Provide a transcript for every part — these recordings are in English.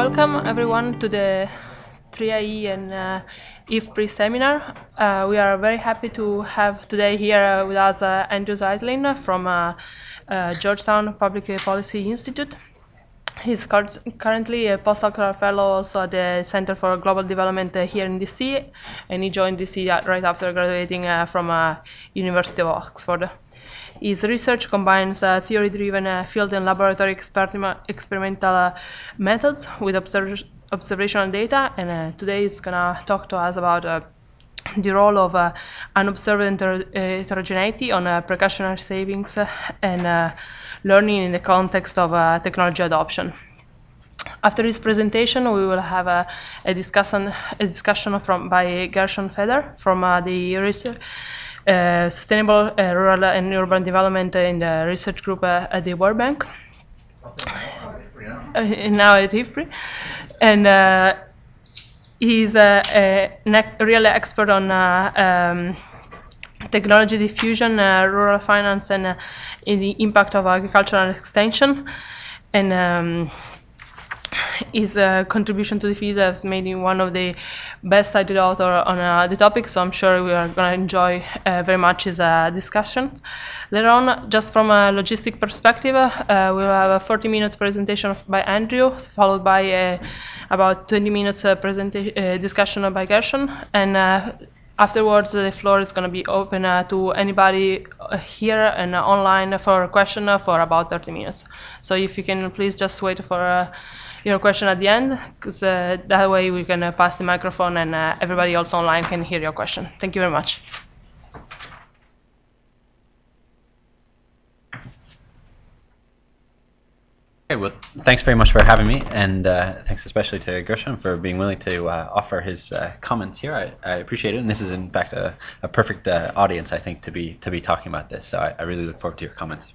Welcome everyone to the 3IE and IFPRI seminar. We are very happy to have today here with us Andrew Zeitlin from Georgetown Public Policy Institute. He's currently a postdoctoral fellow also at the Center for Global Development here in DC, and he joined DC right after graduating from University of Oxford. His research combines theory-driven field and laboratory experimental methods with observational data, and today he's going to talk to us about the role of unobserved heterogeneity on precautionary savings and learning in the context of technology adoption. After his presentation, we will have a discussion by Gershon Feder from the research. Sustainable Rural and Urban Development in the research group at the World Bank, now at IFPRI. And he's a real expert on technology diffusion, rural finance, and in the impact of agricultural extension. And his contribution to the field has made him one of the best cited authors on the topic, so I'm sure we are going to enjoy very much his discussion. Later on, just from a logistic perspective, we'll have a 40-minute presentation by Andrew, followed by about 20 minutes discussion by Gershon, and afterwards the floor is going to be open to anybody here and online for a question for about 30 minutes. So if you can please just wait for your question at the end, because that way we can pass the microphone and everybody else online can hear your question. Thank you very much. Okay, well, thanks very much for having me, and thanks especially to Gershon for being willing to offer his comments here. I appreciate it, and this is in fact a perfect audience, I think, to be talking about this. So I really look forward to your comments.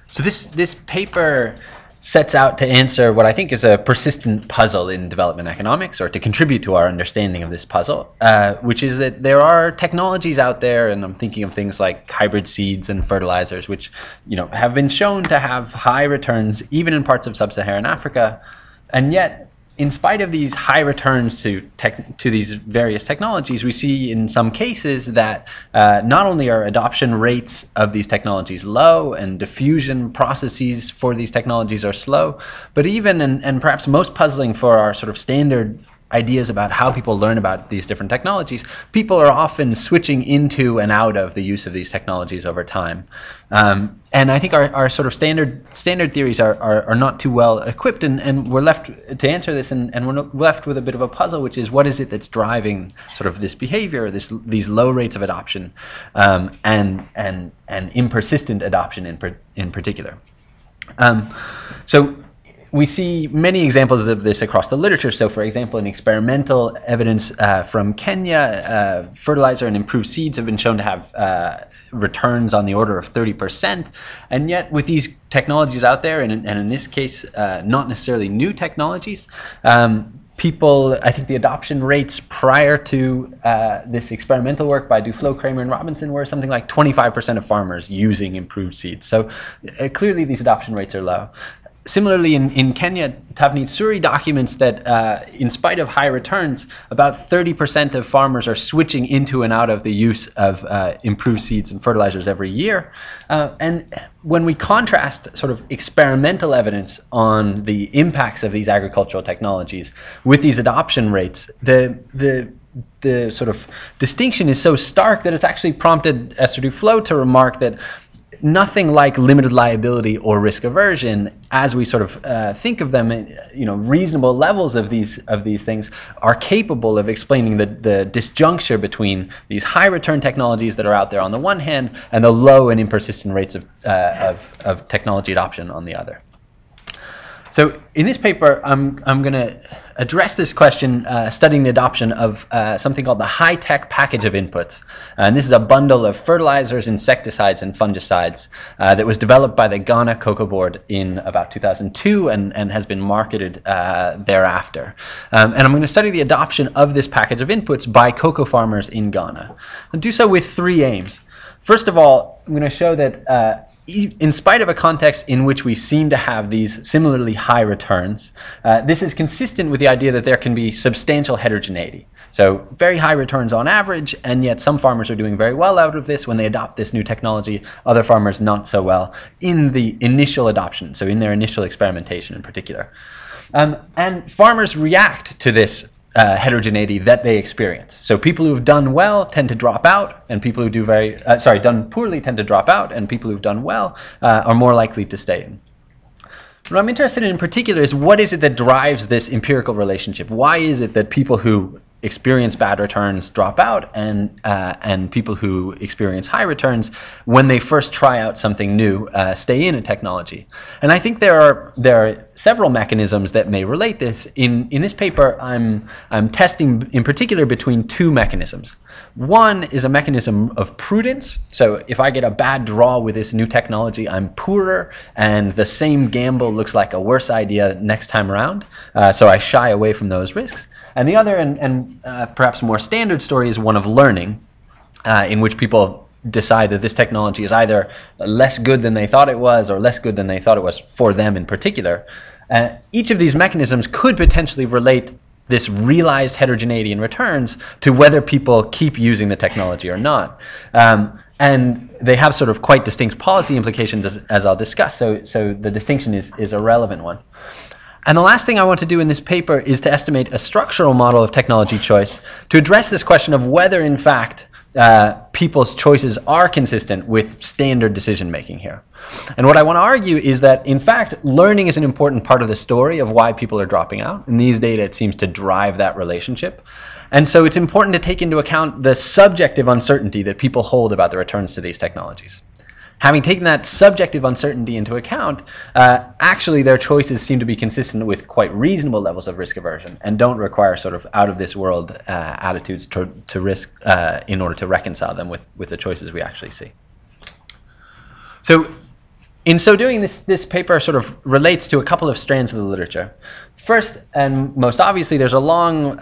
So this paper sets out to answer what I think is a persistent puzzle in development economics, or to contribute to our understanding of this puzzle, which is that there are technologies out there, and I'm thinking of things like hybrid seeds and fertilizers, which have been shown to have high returns even in parts of sub-Saharan Africa, and yet in spite of these high returns to these various technologies, we see in some cases that not only are adoption rates of these technologies low and diffusion processes for these technologies are slow, but even, and perhaps most puzzling for our sort of standard ideas about how people learn about these different technologies, people are often switching into and out of the use of these technologies over time. And I think our sort of standard theories are not too well equipped, and we're left to answer this, and we're left with a bit of a puzzle, which is what is it that's driving sort of this behavior, these low rates of adoption, and impersistent adoption in particular. So we see many examples of this across the literature. So, for example, in experimental evidence from Kenya, fertilizer and improved seeds have been shown to have returns on the order of 30%. And yet, with these technologies out there, and in this case, not necessarily new technologies, people, I think the adoption rates prior to this experimental work by Duflo, Kramer, and Robinson were something like 25% of farmers using improved seeds. So clearly these adoption rates are low. Similarly, in Kenya, Tavneet Suri documents that in spite of high returns, about 30% of farmers are switching into and out of the use of improved seeds and fertilizers every year. And when we contrast sort of experimental evidence on the impacts of these agricultural technologies with these adoption rates, the sort of distinction is so stark that it's actually prompted Esther Duflo to remark that nothing like limited liability or risk aversion, as we sort of think of them, reasonable levels of these things are capable of explaining the disjuncture between these high return technologies that are out there on the one hand and the low and impersistent rates of technology adoption on the other. So in this paper, I'm going to address this question studying the adoption of something called the high-tech package of inputs. And this is a bundle of fertilizers, insecticides, and fungicides that was developed by the Ghana Cocoa Board in about 2002 and has been marketed thereafter. And I'm going to study the adoption of this package of inputs by cocoa farmers in Ghana. And do so with three aims. First of all, I'm going to show that in spite of a context in which we seem to have these similarly high returns, this is consistent with the idea that there can be substantial heterogeneity. So very high returns on average, and yet some farmers are doing very well out of this when they adopt this new technology, other farmers not so well in the initial adoption, so in their initial experimentation in particular. And farmers react to this heterogeneity that they experience. So people who've done well tend to drop out, and people who do done poorly tend to drop out, and people who've done well are more likely to stay in. What I'm interested in particular is what is it that drives this empirical relationship? Why is it that people who experience bad returns drop out, and people who experience high returns, when they first try out something new, stay in a technology? And I think there are several mechanisms that may relate this. In this paper, I'm testing in particular between two mechanisms. One is a mechanism of prudence. So if I get a bad draw with this new technology, I'm poorer, and the same gamble looks like a worse idea next time around. So I shy away from those risks. And the other, and perhaps more standard story, is one of learning, in which people decide that this technology is either less good than they thought it was, or less good than they thought it was for them in particular. Each of these mechanisms could potentially relate this realized heterogeneity in returns to whether people keep using the technology or not. And they have sort of quite distinct policy implications, as I'll discuss, so the distinction is a relevant one. And the last thing I want to do in this paper is to estimate a structural model of technology choice to address this question of whether, in fact, people's choices are consistent with standard decision-making here. And what I want to argue is that, in fact, learning is an important part of the story of why people are dropping out. In these data, it seems to drive that relationship. And so it's important to take into account the subjective uncertainty that people hold about the returns to these technologies. Having taken that subjective uncertainty into account, actually their choices seem to be consistent with quite reasonable levels of risk aversion and don't require sort of out-of-this-world attitudes to risk in order to reconcile them with the choices we actually see. So in so doing, this paper sort of relates to a couple of strands of the literature. First, and most obviously, there's a long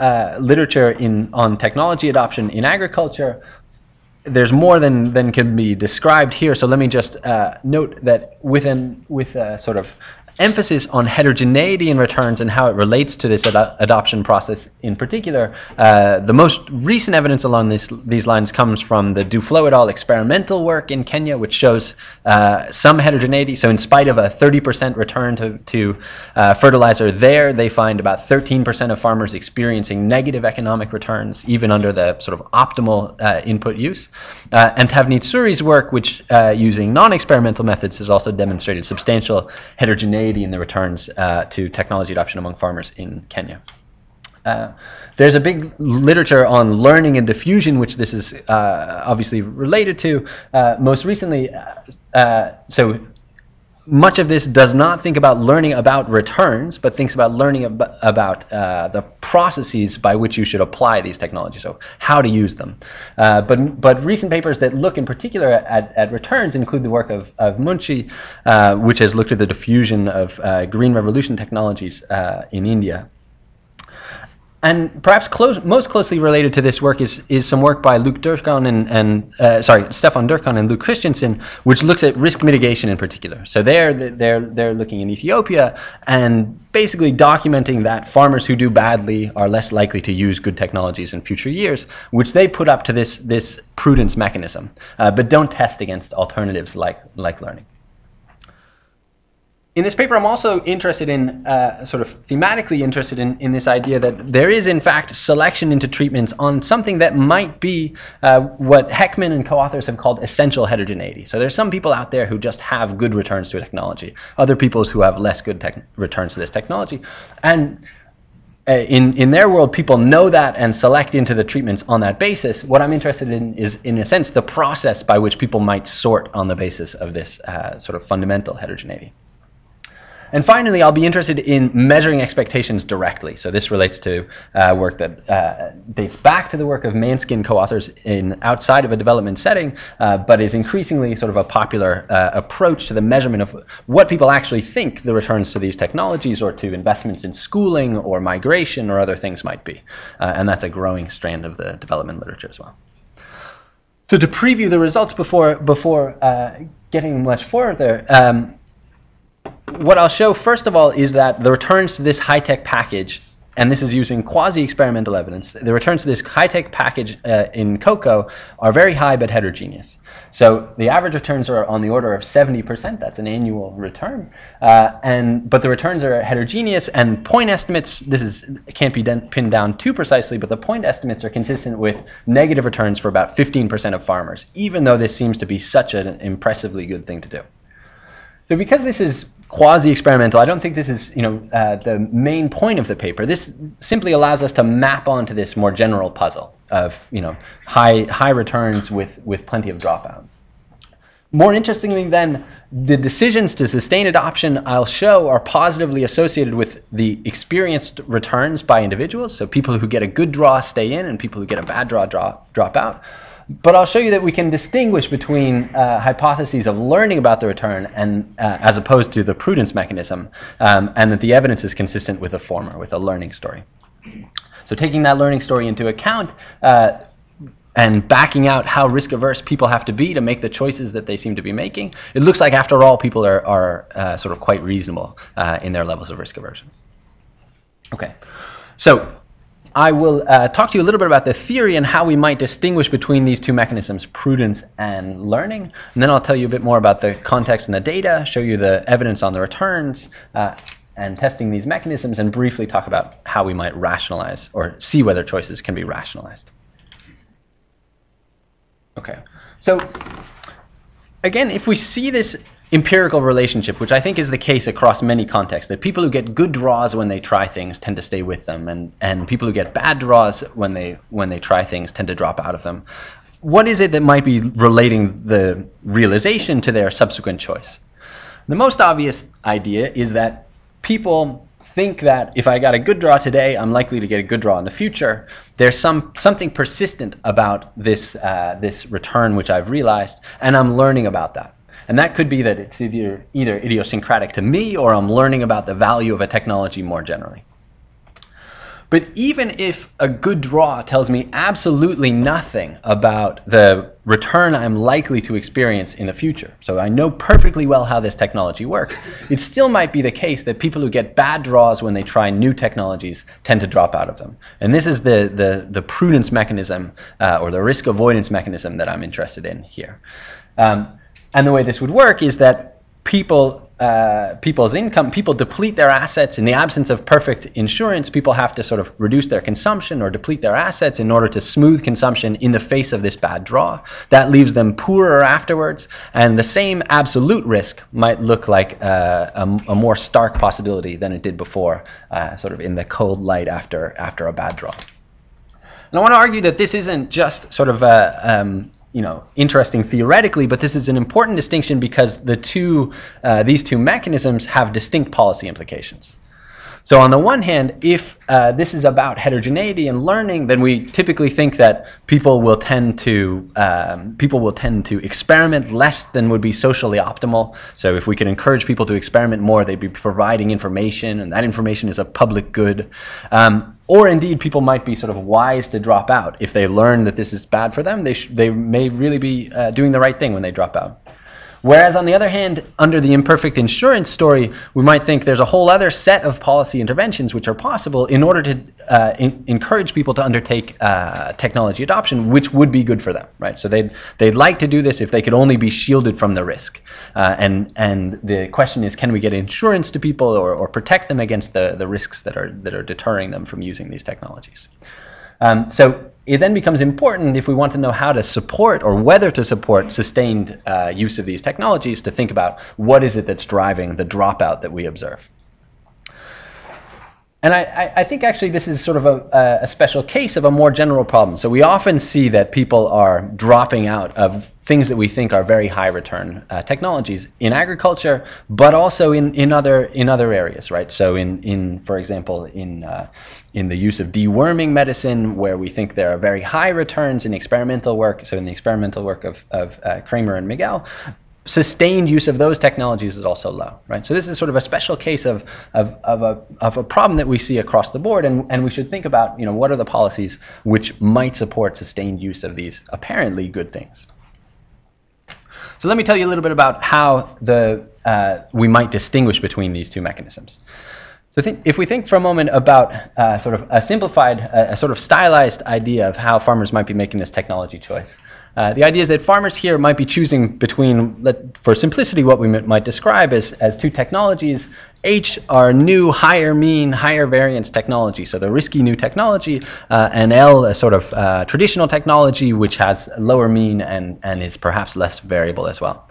literature on technology adoption in agriculture. There's more than can be described here, so let me just note that with a sort of emphasis on heterogeneity in returns and how it relates to this adoption process in particular, the most recent evidence along these lines comes from the Duflo et al. Experimental work in Kenya, which shows some heterogeneity. So in spite of a 30% return to fertilizer there, they find about 13% of farmers experiencing negative economic returns, even under the sort of optimal input use. And Tavneet Suri's work, which using non-experimental methods, has also demonstrated substantial heterogeneity in the returns to technology adoption among farmers in Kenya. There's a big literature on learning and diffusion, which this is obviously related to. Most recently, so much of this does not think about learning about returns, but thinks about learning about the processes by which you should apply these technologies, so how to use them. But recent papers that look in particular at returns include the work of Munshi, which has looked at the diffusion of green revolution technologies in India. And perhaps most closely related to this work is some work by Stefan Durkan and Luke Christensen, which looks at risk mitigation in particular. So they're looking in Ethiopia and basically documenting that farmers who do badly are less likely to use good technologies in future years, which they put up to this prudence mechanism, but don't test against alternatives like learning. In this paper, I'm also interested in, sort of thematically interested in this idea that there is, in fact, selection into treatments on something that might be what Heckman and co-authors have called essential heterogeneity. So there's some people out there who just have good returns to a technology, other people who have less good returns to this technology. And in their world, people know that and select into the treatments on that basis. What I'm interested in is, in a sense, the process by which people might sort on the basis of this sort of fundamental heterogeneity. And finally, I'll be interested in measuring expectations directly. So this relates to work that dates back to the work of Manskin co-authors outside of a development setting, but is increasingly sort of a popular approach to the measurement of what people actually think the returns to these technologies or to investments in schooling or migration or other things might be. And that's a growing strand of the development literature as well. So to preview the results before getting much further, what I'll show first of all is that the returns to this high-tech package, and this is using quasi-experimental evidence, the returns to this high-tech package in COCO are very high but heterogeneous. So the average returns are on the order of 70%, that's an annual return, but the returns are heterogeneous, and point estimates, can't be pinned down too precisely, but the point estimates are consistent with negative returns for about 15% of farmers, even though this seems to be such an impressively good thing to do. So because this is quasi-experimental, I don't think this is the main point of the paper. This simply allows us to map onto this more general puzzle of high returns with plenty of dropout. More interestingly then, the decisions to sustain adoption I'll show are positively associated with the experienced returns by individuals, so people who get a good draw stay in and people who get a bad draw drop out. But I'll show you that we can distinguish between hypotheses of learning about the return and as opposed to the prudence mechanism, and that the evidence is consistent with the former, with a learning story. So taking that learning story into account and backing out how risk-averse people have to be to make the choices that they seem to be making, it looks like, after all, people are sort of quite reasonable in their levels of risk aversion. Okay, so I will talk to you a little bit about the theory and how we might distinguish between these two mechanisms, prudence and learning. And then I'll tell you a bit more about the context and the data, show you the evidence on the returns, and testing these mechanisms, and briefly talk about how we might rationalize or see whether choices can be rationalized. Okay, so again, if we see this empirical relationship, which I think is the case across many contexts, that people who get good draws when they try things tend to stay with them, and people who get bad draws when they try things tend to drop out of them. What is it that might be relating the realization to their subsequent choice? The most obvious idea is that people think that if I got a good draw today, I'm likely to get a good draw in the future. There's something persistent about this return which I've realized, and I'm learning about that. And that could be that it's either idiosyncratic to me, or I'm learning about the value of a technology more generally. But even if a good draw tells me absolutely nothing about the return I'm likely to experience in the future, so I know perfectly well how this technology works, it still might be the case that people who get bad draws when they try new technologies tend to drop out of them. And this is the prudence mechanism or the risk avoidance mechanism that I'm interested in here. And the way this would work is that people's income, people deplete their assets. In the absence of perfect insurance, people have to sort of reduce their consumption or deplete their assets in order to smooth consumption in the face of this bad draw. That leaves them poorer afterwards, and the same absolute risk might look like a more stark possibility than it did before, sort of in the cold light after a bad draw. And I want to argue that this isn't just sort of interesting theoretically, but this is an important distinction because these two mechanisms have distinct policy implications. So on the one hand, if this is about heterogeneity and learning, then we typically think that people will tend to experiment less than would be socially optimal. So if we could encourage people to experiment more, they'd be providing information, and that information is a public good. Or indeed, people might be sort of wise to drop out. If they learn that this is bad for them, they may really be doing the right thing when they drop out. Whereas on the other hand, under the imperfect insurance story, we might think there's a whole other set of policy interventions which are possible in order to encourage people to undertake technology adoption, which would be good for them, right? So they'd like to do this if they could only be shielded from the risk. And the question is, can we get insurance to people or protect them against the risks that are deterring them from using these technologies? So it then becomes important, if we want to know how to support or whether to support sustained use of these technologies, to think about what is it that's driving the dropout that we observe. And I think actually this is sort of a special case of a more general problem. So we often see that people are dropping out of things that we think are very high return technologies in agriculture, but also in other areas, right? So for example, in the use of deworming medicine, where we think there are very high returns in experimental work. So in the experimental work of Kramer and Miguel, sustained use of those technologies is also low, right? So this is sort of a special case of a problem that we see across the board, and we should think about, what are the policies which might support sustained use of these apparently good things. So let me tell you a little bit about how we might distinguish between these two mechanisms. So if we think for a moment about sort of a simplified, a sort of stylized idea of how farmers might be making this technology choice. The idea is that farmers here might be choosing between, for simplicity, what we might describe as two technologies. H are new, higher mean, higher variance technology, so the risky new technology, and L, a sort of traditional technology which has lower mean and is perhaps less variable as well.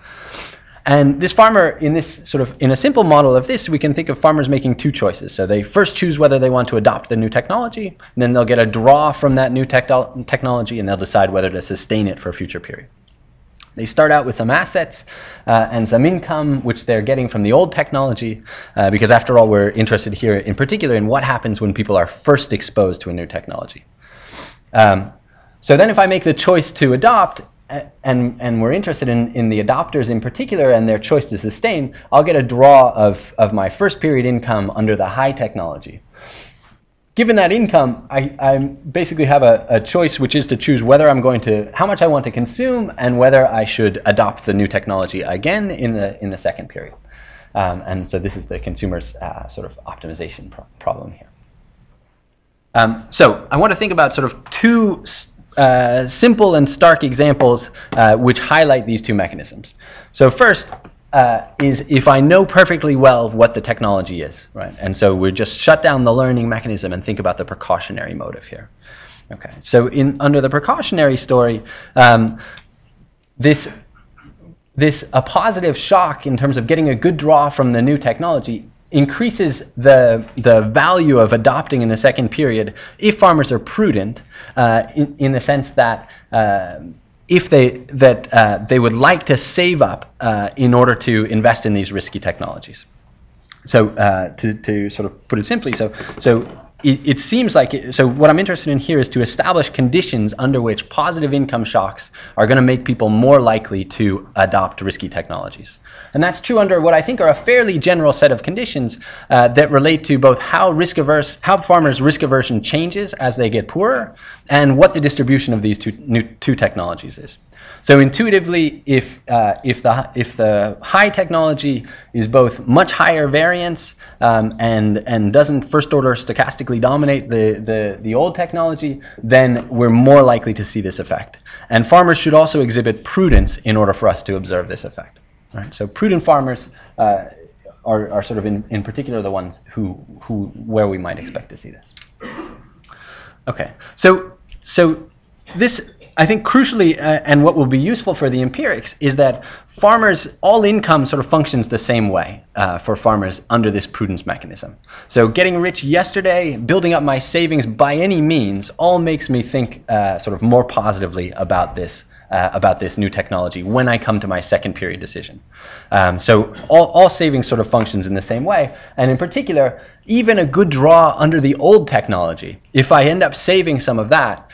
And this farmer, in a simple model of this, we can think of farmers making two choices. So they first choose whether they want to adopt the new technology, and then they'll get a draw from that new technology, and they'll decide whether to sustain it for a future period. They start out with some assets and some income, which they're getting from the old technology, because after all, we're interested here in particular in what happens when people are first exposed to a new technology. So then if I make the choice to adopt, and we're interested in the adopters in particular and their choice to sustain, I'll get a draw of my first period income under the high technology. Given that income, I basically have a choice, which is to choose whether how much I want to consume and whether I should adopt the new technology again in the second period. And so this is the consumer's sort of optimization problem here. So I want to think about sort of two simple and stark examples which highlight these two mechanisms. So first is if I know perfectly well what the technology is, right? And so we just shut down the learning mechanism and think about the precautionary motive here. Okay, so under the precautionary story, a positive shock in terms of getting a good draw from the new technology increases the value of adopting in the second period if farmers are prudent, in the sense that they would like to save up in order to invest in these risky technologies. So to sort of put it simply, it seems like so what I'm interested in here is to establish conditions under which positive income shocks are going to make people more likely to adopt risky technologies. And that's true under what I think are a fairly general set of conditions that relate to both how farmers' risk aversion changes as they get poorer and what the distribution of these two technologies is. So intuitively, if the high technology is both much higher variance and doesn't first order stochastically dominate the old technology, then we're more likely to see this effect. And farmers should also exhibit prudence in order for us to observe this effect. All right, so prudent farmers are sort of in particular the ones where we might expect to see this. Okay, so this, I think crucially, and what will be useful for the empirics, is that all income sort of functions the same way for farmers under this prudence mechanism. So getting rich yesterday, building up my savings by any means, all makes me think sort of more positively about this new technology when I come to my second period decision. So all savings sort of functions in the same way, and in particular, even a good draw under the old technology, if I end up saving some of that,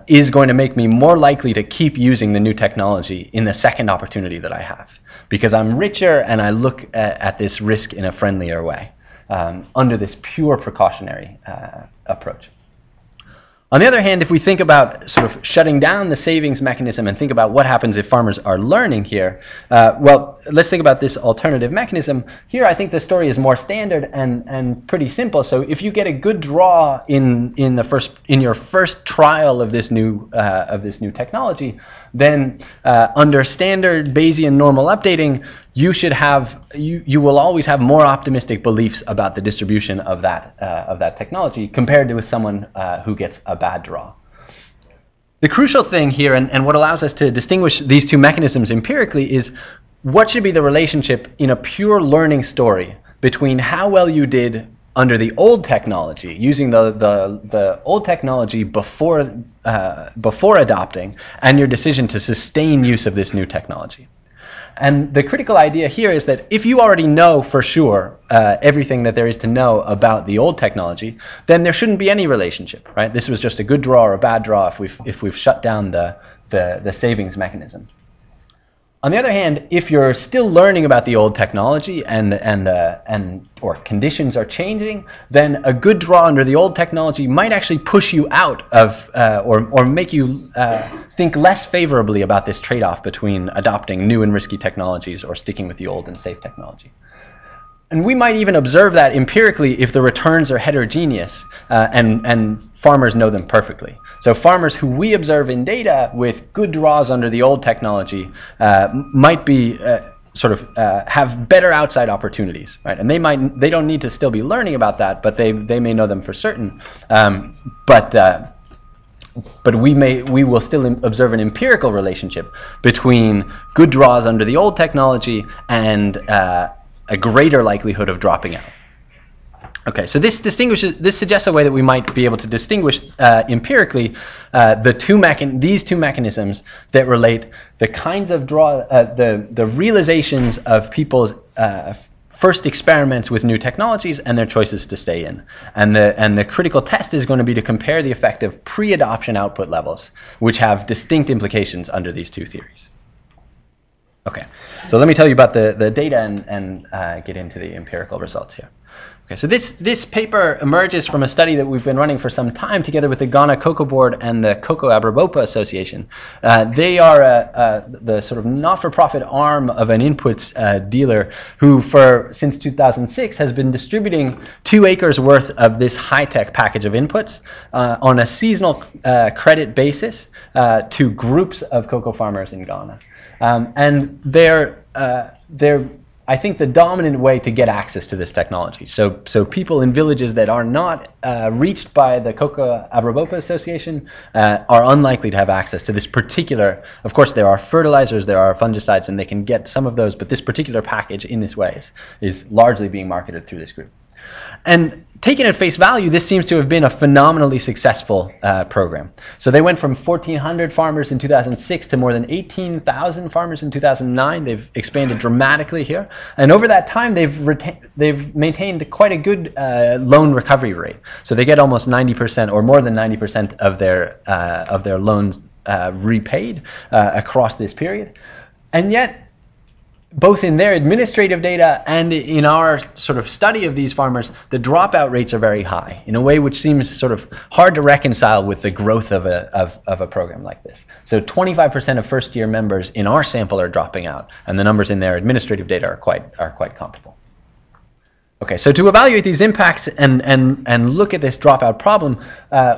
is going to make me more likely to keep using the new technology in the second opportunity that I have, because I'm richer and I look at this risk in a friendlier way under this pure precautionary approach. On the other hand, if we think about sort of shutting down the savings mechanism and think about what happens if farmers are learning here, well, let's think about this alternative mechanism. Here, I think the story is more standard and pretty simple. So if you get a good draw in your first trial of this new technology, then under standard Bayesian normal updating, you will always have more optimistic beliefs about the distribution of that technology compared to with someone who gets a bad draw. The crucial thing here, and what allows us to distinguish these two mechanisms empirically, is what should be the relationship in a pure learning story between how well you did under the old technology, using the old technology before adopting, and your decision to sustain use of this new technology. And the critical idea here is that if you already know for sure everything that there is to know about the old technology, then there shouldn't be any relationship, right? This was just a good draw or a bad draw if we've shut down the savings mechanism. On the other hand, if you're still learning about the old technology or conditions are changing, then a good draw under the old technology might actually push you out of or make you think less favorably about this trade-off between adopting new and risky technologies or sticking with the old and safe technology. And we might even observe that empirically if the returns are heterogeneous and farmers know them perfectly. So farmers who we observe in data with good draws under the old technology might be have better outside opportunities, right? And they don't need to still be learning about that, but they may know them for certain. But we will still observe an empirical relationship between good draws under the old technology and a greater likelihood of dropping out. Okay, so this suggests a way that we might be able to distinguish empirically these two mechanisms that relate the kinds of the realizations of people's first experiments with new technologies and their choices to stay in. And the critical test is going to be to compare the effect of pre-adoption output levels, which have distinct implications under these two theories. Okay, so let me tell you about the data and get into the empirical results here. Okay, so this paper emerges from a study that we've been running for some time together with the Ghana Cocoa Board and the Cocoa Abrabopa Association. They are the sort of not-for-profit arm of an inputs dealer who, since 2006, has been distributing 2 acres worth of this high-tech package of inputs on a seasonal credit basis to groups of cocoa farmers in Ghana. And they're I think the dominant way to get access to this technology. So people in villages that are not reached by the Cocoa Abrabopa Association are unlikely to have access to this particular. Of course, there are fertilizers, there are fungicides, and they can get some of those, but this particular package in this way is largely being marketed through this group. And taken at face value, this seems to have been a phenomenally successful program. So they went from 1,400 farmers in 2006 to more than 18,000 farmers in 2009. They've expanded dramatically here. And over that time, they've maintained quite a good loan recovery rate. So they get almost 90% or more than 90% of their loans repaid across this period. And yet, both in their administrative data and in our sort of study of these farmers, the dropout rates are very high in a way which seems sort of hard to reconcile with the growth of a program like this. So 25% of first-year members in our sample are dropping out, and the numbers in their administrative data are quite comparable. Okay, so to evaluate these impacts and look at this dropout problem,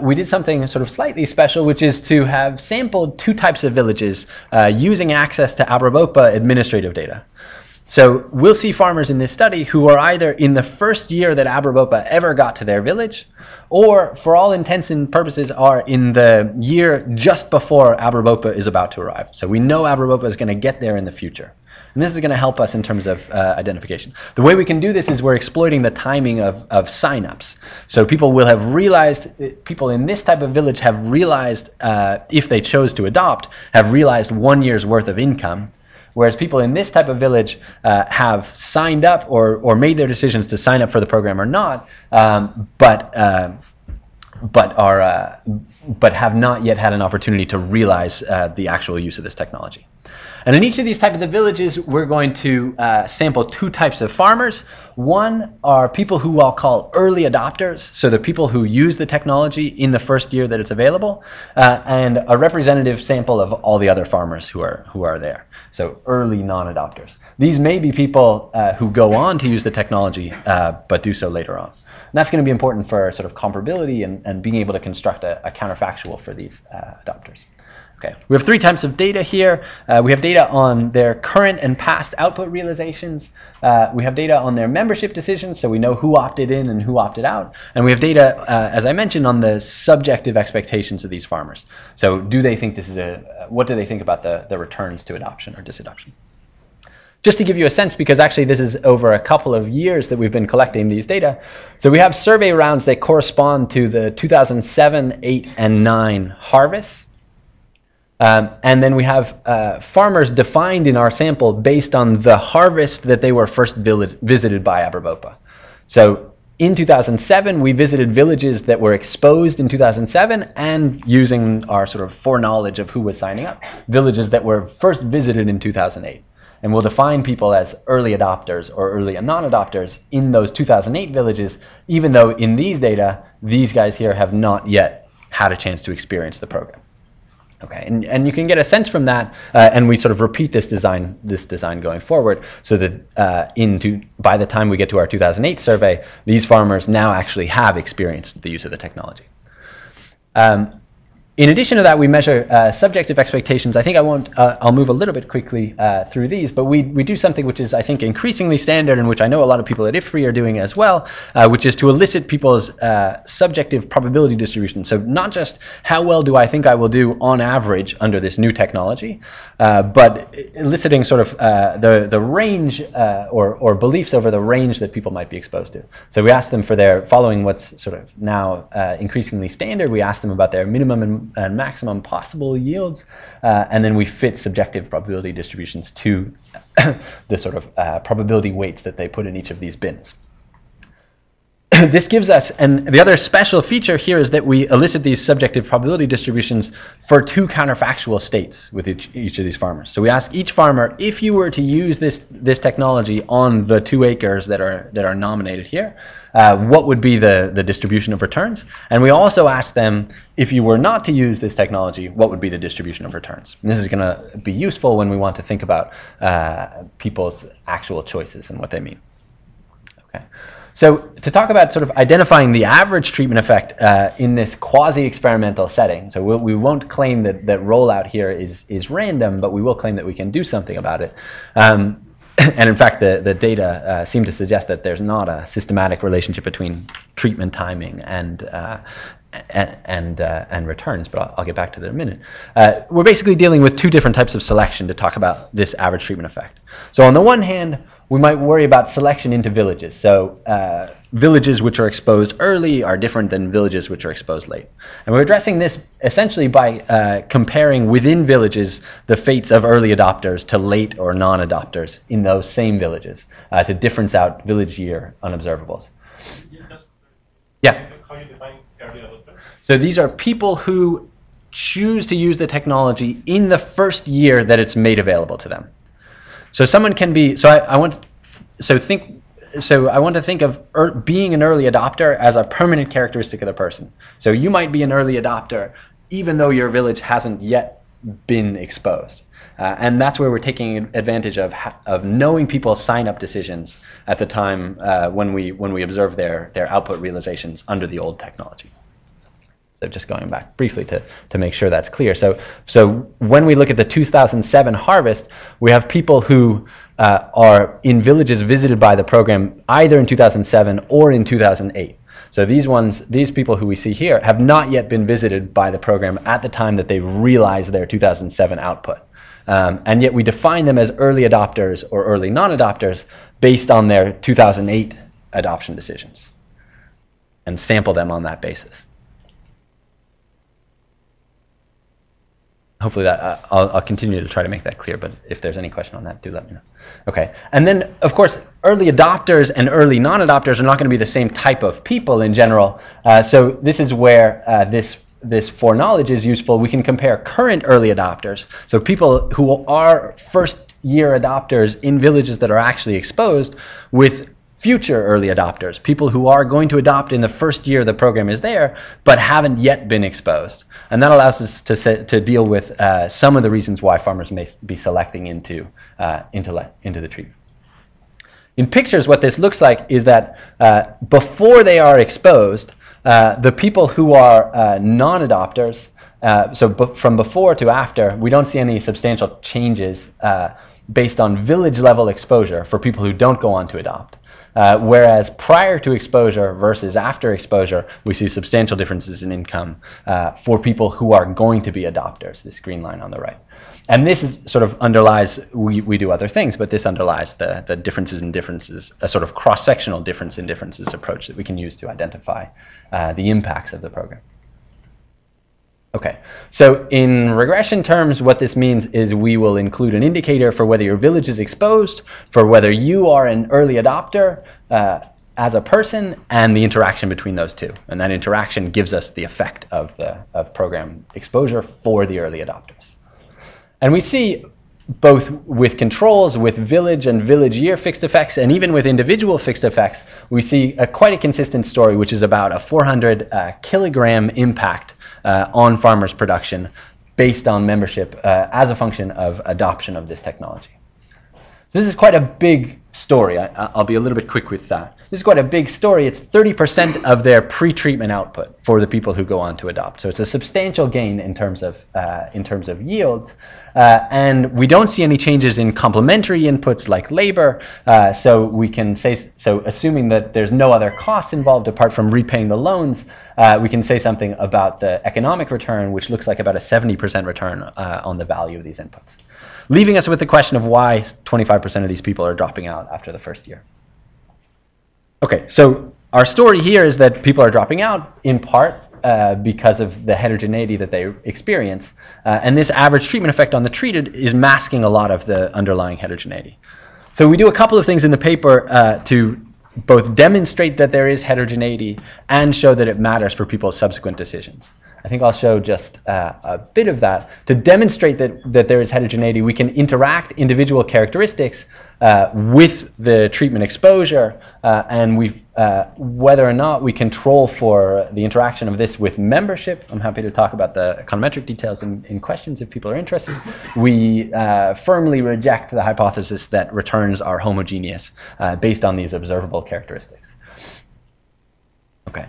we did something sort of slightly special, which is to have sampled 2 types of villages using access to Abrabopa administrative data. So we'll see farmers in this study who are either in the first year that Abrabopa ever got to their village, or for all intents and purposes are in the year just before Abrabopa is about to arrive. So we know Abrabopa is going to get there in the future. And this is going to help us in terms of identification. The way we can do this is we're exploiting the timing of signups. So people will have realized, people in this type of village have realized, if they chose to adopt, have realized 1 year's worth of income, whereas people in this type of village have signed up or made their decisions to sign up for the program or not, but have not yet had an opportunity to realize the actual use of this technology. And in each of these types of villages, we're going to sample 2 types of farmers. One are people who I'll call early adopters, so the people who use the technology in the first year that it's available, and a representative sample of all the other farmers who are there, so early non-adopters. These may be people who go on to use the technology, but do so later on. And that's going to be important for sort of comparability and being able to construct a counterfactual for these adopters. Okay. We have 3 types of data here. We have data on their current and past output realizations. We have data on their membership decisions, so we know who opted in and who opted out. And we have data, as I mentioned, on the subjective expectations of these farmers. So do they think this is what do they think about the returns to adoption or disadoption? Just to give you a sense, because actually this is over a couple of years that we've been collecting these data. So we have survey rounds that correspond to the 2007, 8, and 9 harvests. And then we have farmers defined in our sample based on the harvest that they were first visited by Abrabopa. So In 2007, we visited villages that were exposed in 2007, and using our sort of foreknowledge of who was signing up, villages that were first visited in 2008. And we'll define people as early adopters or early non-adopters in those 2008 villages, even though in these data, these guys here have not yet had a chance to experience the program. Okay, and you can get a sense from that, and we sort of repeat this design going forward, so that by the time we get to our 2008 survey, these farmers now actually have experienced the use of the technology. In addition to that, we measure subjective expectations. I think I'll move a little bit quickly through these, but we do something which is, I think, increasingly standard, and which I know a lot of people at IFPRI are doing as well, which is to elicit people's subjective probability distribution. So not just how well do I think I will do on average under this new technology, but eliciting sort of the range or beliefs over the range that people might be exposed to. So we ask them for following what's sort of now increasingly standard, we ask them about their minimum and maximum possible yields, and then we fit subjective probability distributions to the sort of probability weights that they put in each of these bins. This gives us, and the other special feature here is that we elicit these subjective probability distributions for two counterfactual states with each of these farmers. So we ask each farmer, if you were to use this technology on the 2 acres that are nominated here, what would be the distribution of returns? And we also ask them, if you were not to use this technology, what would be the distribution of returns? And this is going to be useful when we want to think about people's actual choices and what they mean. Okay. So to talk about sort of identifying the average treatment effect in this quasi-experimental setting, so we won't claim that rollout here is random, but we will claim that we can do something about it. And in fact, the data seem to suggest that there's not a systematic relationship between treatment timing and returns, but I'll get back to that in a minute. We're basically dealing with two different types of selection to talk about this average treatment effect. So on the one hand, we might worry about selection into villages. So villages which are exposed early are different than villages which are exposed late. And we're addressing this essentially by comparing within villages the fates of early adopters to late or non-adopters in those same villages to difference out village year unobservables. Yeah. How you define early adopter? So these are people who choose to use the technology in the first year that it's made available to them. So someone can be, I want to think of being an early adopter as a permanent characteristic of the person. So you might be an early adopter even though your village hasn't yet been exposed. And that's where we're taking advantage of knowing people's sign-up decisions at the time when we observe their output realizations under the old technology. So just going back briefly to make sure that's clear. So when we look at the 2007 harvest, we have people who are in villages visited by the program either in 2007 or in 2008. So these people who we see here have not yet been visited by the program at the time that they realized their 2007 output. And yet we define them as early adopters or early non-adopters based on their 2008 adoption decisions and sample them on that basis. Hopefully that I'll continue to try to make that clear, but if there's any question on that, do let me know. Okay, and then of course early adopters and early non-adopters are not going to be the same type of people in general. So this is where this foreknowledge is useful. We can compare current early adopters, so people who are first-year adopters in villages that are actually exposed, with future early adopters, people who are going to adopt in the first year the program is there, but haven't yet been exposed. And that allows us to deal with some of the reasons why farmers may be selecting into the treatment. In pictures, what this looks like is that before they are exposed, the people who are non-adopters, from before to after, we don't see any substantial changes based on village level exposure for people who don't go on to adopt. Whereas prior to exposure versus after exposure, we see substantial differences in income for people who are going to be adopters, this green line on the right. And this is sort of underlies, we do other things, but this underlies the differences in differences, a sort of cross-sectional difference in differences approach that we can use to identify the impacts of the program. Okay, so in regression terms, what this means is we will include an indicator for whether your village is exposed, for whether you are an early adopter, as a person and the interaction between those two. And that interaction gives us the effect of program exposure for the early adopters. And we see both with controls, with village and village year fixed effects, and even with individual fixed effects, we see quite a consistent story, which is about a 400 kilogram impact on farmers' production based on membership as a function of adoption of this technology. So this is quite a big story. I'll be a little bit quick with that. This is quite a big story. It's 30% of their pre-treatment output for the people who go on to adopt. So it's a substantial gain in terms of yields. And we don't see any changes in complementary inputs like labor. So we can say, so assuming that there's no other costs involved apart from repaying the loans, we can say something about the economic return, which looks like about a 70% return on the value of these inputs. Leaving us with the question of why 25% of these people are dropping out after the first year. Okay, so our story here is that people are dropping out in part because of the heterogeneity that they experience. And this average treatment effect on the treated is masking a lot of the underlying heterogeneity. So we do a couple of things in the paper to both demonstrate that there is heterogeneity and show that it matters for people's subsequent decisions. I think I'll show just a bit of that. To demonstrate that there is heterogeneity, we can interact individual characteristics with the treatment exposure, and whether or not we control for the interaction of this with membership. I'm happy to talk about the econometric details in questions if people are interested. We firmly reject the hypothesis that returns are homogeneous based on these observable characteristics. Okay.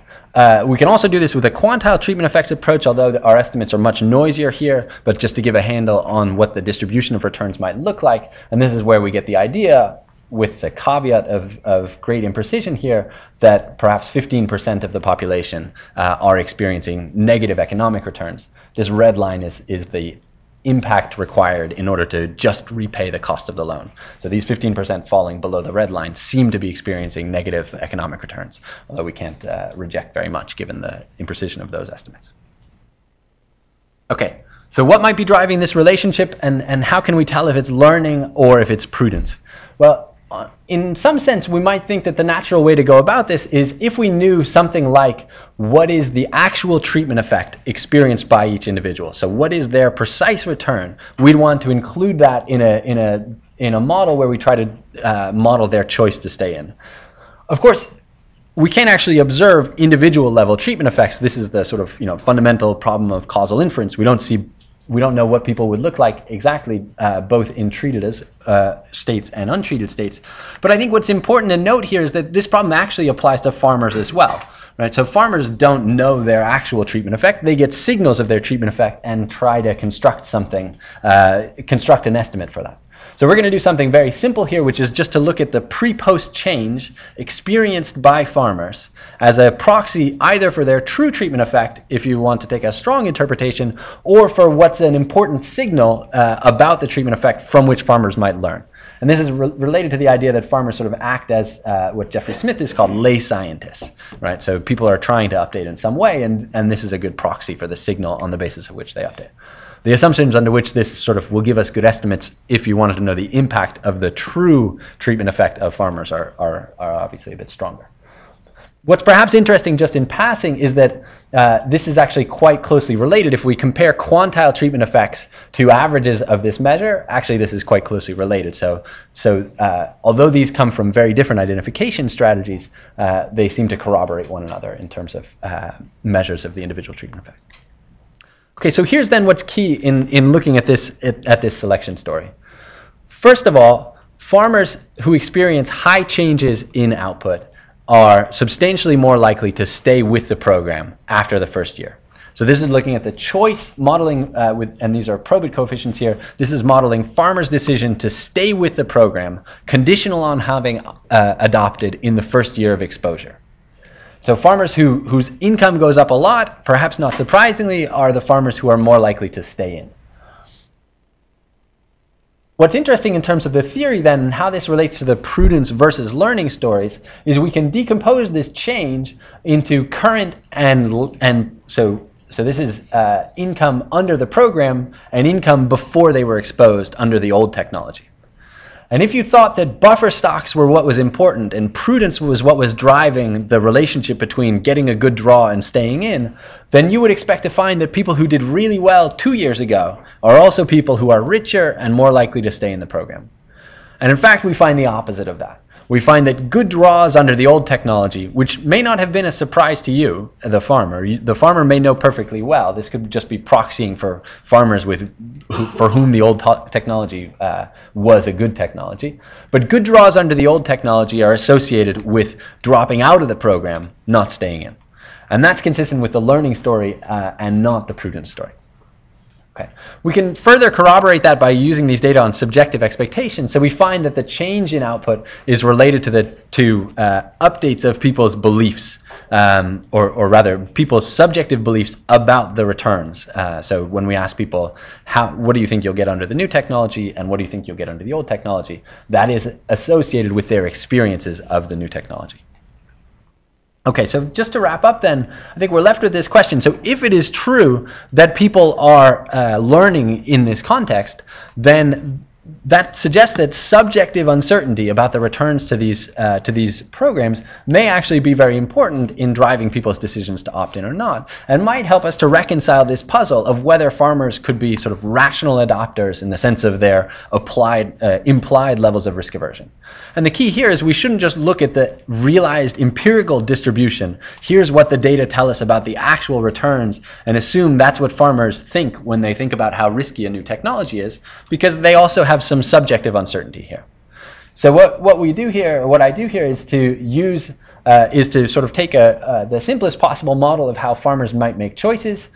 We can also do this with a quantile treatment effects approach, although our estimates are much noisier here, but just to give a handle on what the distribution of returns might look like. And this is where we get the idea, with the caveat of great imprecision here, that perhaps 15% of the population are experiencing negative economic returns. This red line is the impact required in order to just repay the cost of the loan. So these 15% falling below the red line seem to be experiencing negative economic returns, although we can't reject very much given the imprecision of those estimates. Okay, so what might be driving this relationship, and how can we tell if it's learning or if it's prudence? Well, in some sense, we might think that the natural way to go about this is if we knew something like what is the actual treatment effect experienced by each individual. So what is their precise return? We'd want to include that in a model where we try to model their choice to stay in. Of course, we can't actually observe individual level treatment effects. This is the sort of fundamental problem of causal inference. We don't know what people would look like exactly, both in treated states and untreated states. But I think what's important to note here is that this problem actually applies to farmers as well. Right? So farmers don't know their actual treatment effect. They get signals of their treatment effect and try to construct something, construct an estimate for that. So we're going to do something very simple here, which is just to look at the pre-post change experienced by farmers as a proxy either for their true treatment effect, if you want to take a strong interpretation, or for what's an important signal about the treatment effect from which farmers might learn. And this is related to the idea that farmers sort of act as what Jeffrey Smith has called lay scientists, right? So people are trying to update in some way, and this is a good proxy for the signal on the basis of which they update. The assumptions under which this sort of will give us good estimates if you wanted to know the impact of the true treatment effect of farmers are obviously a bit stronger. What's perhaps interesting just in passing is that this is actually quite closely related. If we compare quantile treatment effects to averages of this measure, actually this is quite closely related. So although these come from very different identification strategies, they seem to corroborate one another in terms of measures of the individual treatment effect. Okay, so here's then what's key in looking at this selection story. First of all, farmers who experience high changes in output are substantially more likely to stay with the program after the first year. So this is looking at the choice modeling, and these are probit coefficients here. This is modeling farmers' decision to stay with the program, conditional on having adopted in the first year of exposure. So farmers whose income goes up a lot, perhaps not surprisingly, are the farmers who are more likely to stay in. What's interesting in terms of the theory then, and how this relates to the prudence versus learning stories, is we can decompose this change into current and so this is income under the program and income before they were exposed under the old technology. And if you thought that buffer stocks were what was important and prudence was what was driving the relationship between getting a good draw and staying in, then you would expect to find that people who did really well 2 years ago are also people who are richer and more likely to stay in the program. And in fact, we find the opposite of that. We find that good draws under the old technology, which may not have been a surprise to you, the farmer. The farmer may know perfectly well. This could just be proxying for farmers for whom the old technology was a good technology. But good draws under the old technology are associated with dropping out of the program, not staying in. And that's consistent with the learning story and not the prudence story. Okay. We can further corroborate that by using these data on subjective expectations. So we find that the change in output is related to updates of people's beliefs, or rather people's subjective beliefs about the returns. So when we ask people, what do you think you'll get under the new technology and what do you think you'll get under the old technology, that is associated with their experiences of the new technology. Okay, so just to wrap up then, I think we're left with this question. So if it is true that people are learning in this context, then that suggests that subjective uncertainty about the returns to these programs may actually be very important in driving people's decisions to opt in or not, and might help us to reconcile this puzzle of whether farmers could be sort of rational adopters in the sense of their implied levels of risk aversion. And the key here is we shouldn't just look at the realized empirical distribution. Here's what the data tell us about the actual returns, and assume that's what farmers think when they think about how risky a new technology is, because they also have some subjective uncertainty here. So what we do here, or what I do here, is to sort of take the simplest possible model of how farmers might make choices,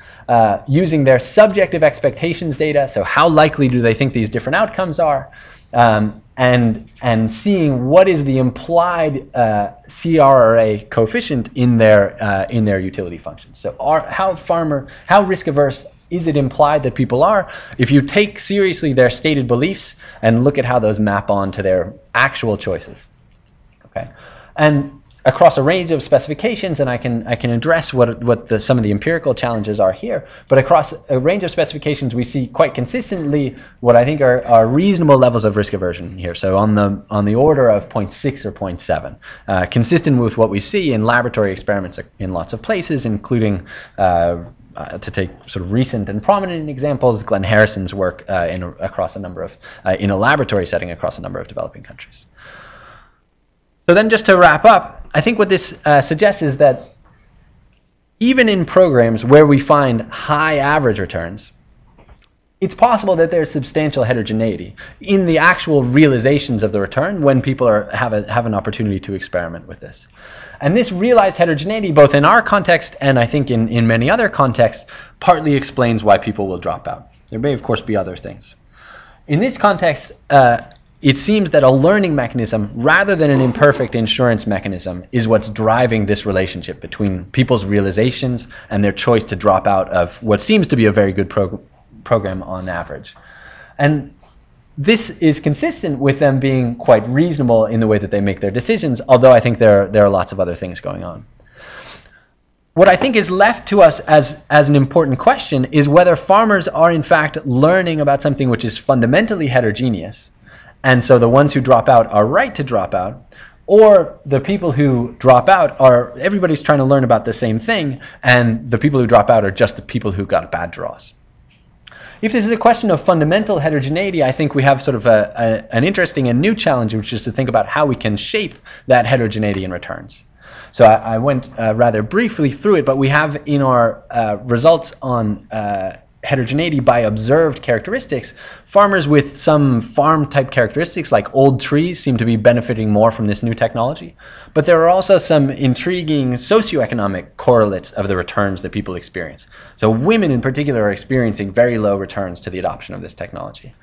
using their subjective expectations data. So how likely do they think these different outcomes are, and seeing what is the implied CRRA coefficient in their utility functions. So how risk averse is it implied that people are, if you take seriously their stated beliefs and look at how those map on to their actual choices. Okay, and across a range of specifications, and I can address what some of the empirical challenges are here, but across a range of specifications we see quite consistently what I think are reasonable levels of risk aversion here. So on the order of 0.6 or 0.7, consistent with what we see in laboratory experiments in lots of places, including to take sort of recent and prominent examples, Glenn Harrison's work in a laboratory setting across a number of developing countries. So then, just to wrap up, I think what this suggests is that even in programs where we find high average returns, it's possible that there's substantial heterogeneity in the actual realizations of the return when people have an opportunity to experiment with this. And this realized heterogeneity, both in our context and I think in many other contexts, partly explains why people will drop out. There may, of course, be other things. In this context, it seems that a learning mechanism, rather than an imperfect insurance mechanism, is what's driving this relationship between people's realizations and their choice to drop out of what seems to be a very good program on average. And this is consistent with them being quite reasonable in the way that they make their decisions, although I think there are lots of other things going on. What I think is left to us as an important question is whether farmers are in fact learning about something which is fundamentally heterogeneous, and so the ones who drop out are right to drop out, or the people who drop out everybody's trying to learn about the same thing, and the people who drop out are just the people who got bad draws. If this is a question of fundamental heterogeneity, I think we have sort of an interesting and new challenge, which is to think about how we can shape that heterogeneity in returns. So I went rather briefly through it, but we have in our results on heterogeneity by observed characteristics, farmers with some farm-type characteristics like old trees seem to be benefiting more from this new technology. But there are also some intriguing socioeconomic correlates of the returns that people experience. So women in particular are experiencing very low returns to the adoption of this technology.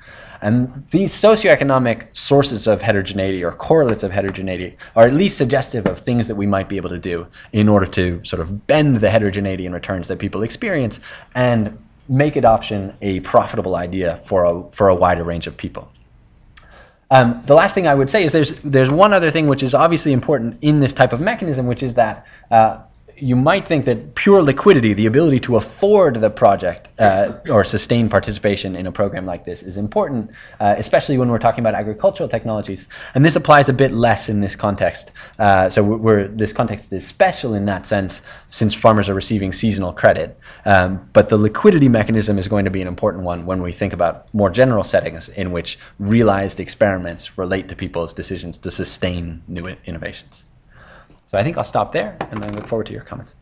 And these socioeconomic sources of heterogeneity or correlates of heterogeneity are at least suggestive of things that we might be able to do in order to sort of bend the heterogeneity in returns that people experience and make adoption a profitable idea for a wider range of people. The last thing I would say is there's one other thing which is obviously important in this type of mechanism, which is that you might think that pure liquidity, the ability to afford the project or sustain participation in a program like this is important, especially when we're talking about agricultural technologies. And this applies a bit less in this context. So this context is special in that sense, since farmers are receiving seasonal credit. But the liquidity mechanism is going to be an important one when we think about more general settings in which realized experiments relate to people's decisions to sustain new innovations. So I think I'll stop there, and I look forward to your comments.